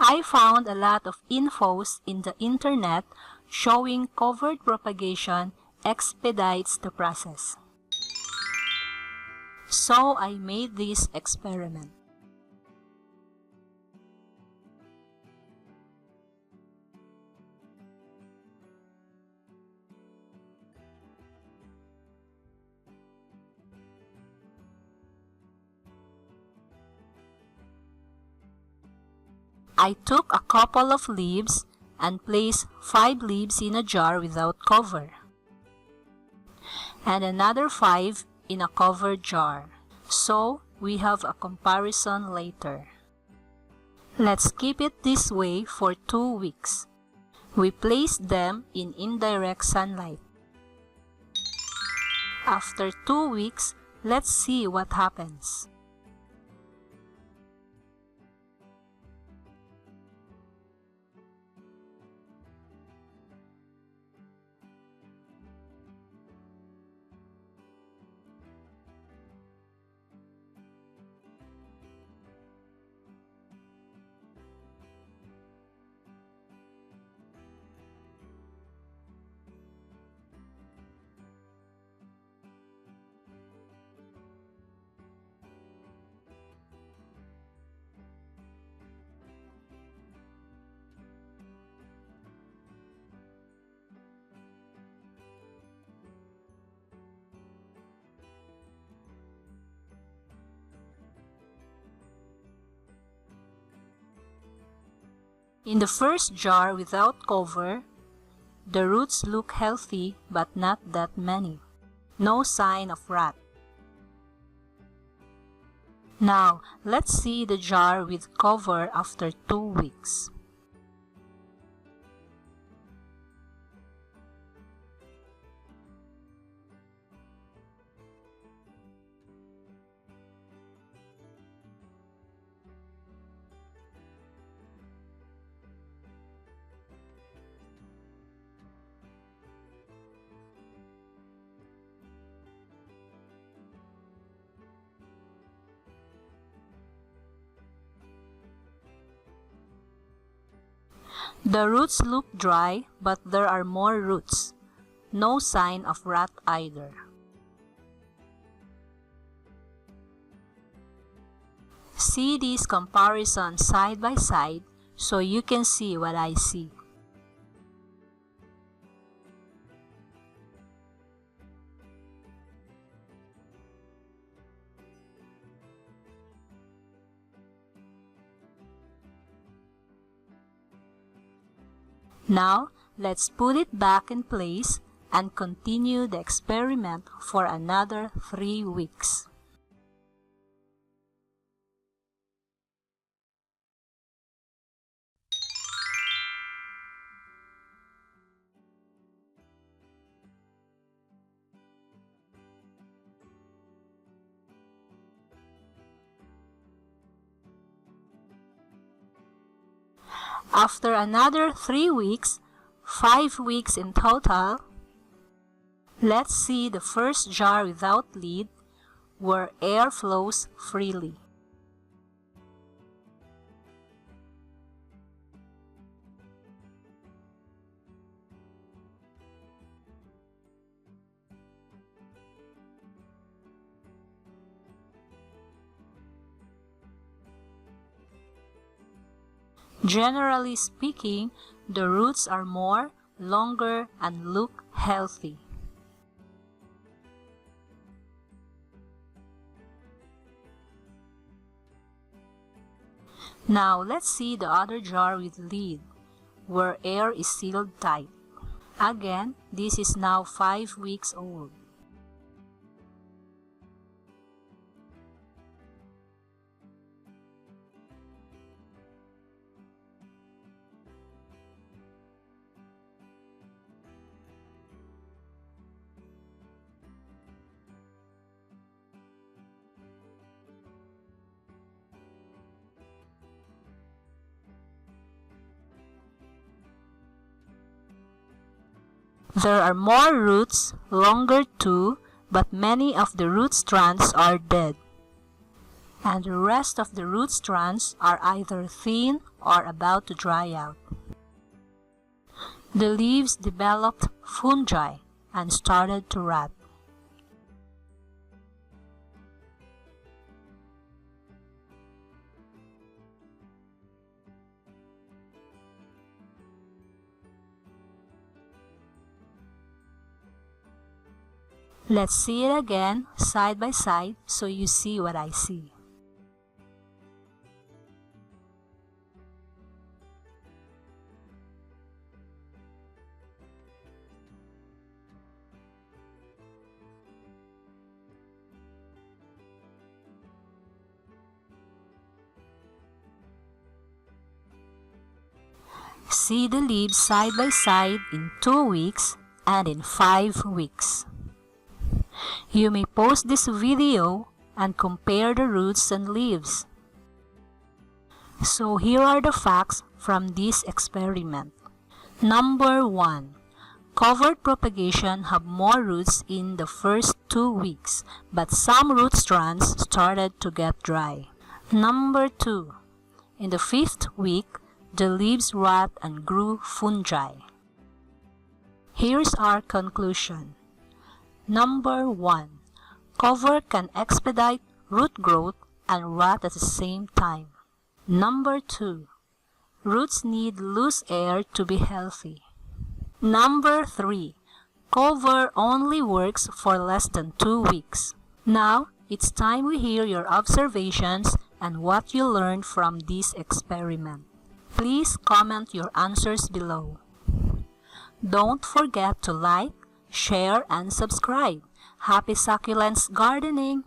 I found a lot of infos in the internet showing covered propagation expedites the process. So I made this experiment. I took a couple of leaves and placed 5 leaves in a jar without cover, and another 5 in a covered jar, so we have a comparison later. Let's keep it this way for 2 weeks. We place them in indirect sunlight. After 2 weeks, let's see what happens. In the first jar without cover, the roots look healthy but not that many. No sign of rot. Now, let's see the jar with cover after 2 weeks. The roots look dry, but there are more roots. No sign of rot either. See these comparisons side by side so you can see what I see. Now, let's put it back in place and continue the experiment for another 3 weeks. After another 3 weeks, 5 weeks in total, let's see the first jar without lid where air flows freely. Generally speaking, the roots are more, longer, and look healthy. Now let's see the other jar with lid, where air is sealed tight. Again, this is now 5 weeks old. There are more roots, longer too, but many of the root strands are dead. and the rest of the root strands are either thin or about to dry out. The leaves developed fungi and started to rot. Let's see it again side by side so you see what I see. See the leaves side by side in 2 weeks and in 5 weeks. You may pause this video and compare the roots and leaves. So here are the facts from this experiment. Number 1. Covered propagation have more roots in the first 2 weeks, but some root strands started to get dry. Number 2. In the 5th week, the leaves rot and grew fungi. Here's our conclusion. Number 1. Cover can expedite root growth and rot at the same time. Number 2. Roots need loose air to be healthy. Number 3. Cover only works for less than 2 weeks. Now, it's time we hear your observations and what you learned from this experiment. Please comment your answers below. Don't forget to like, share, and subscribe. Happy succulents gardening!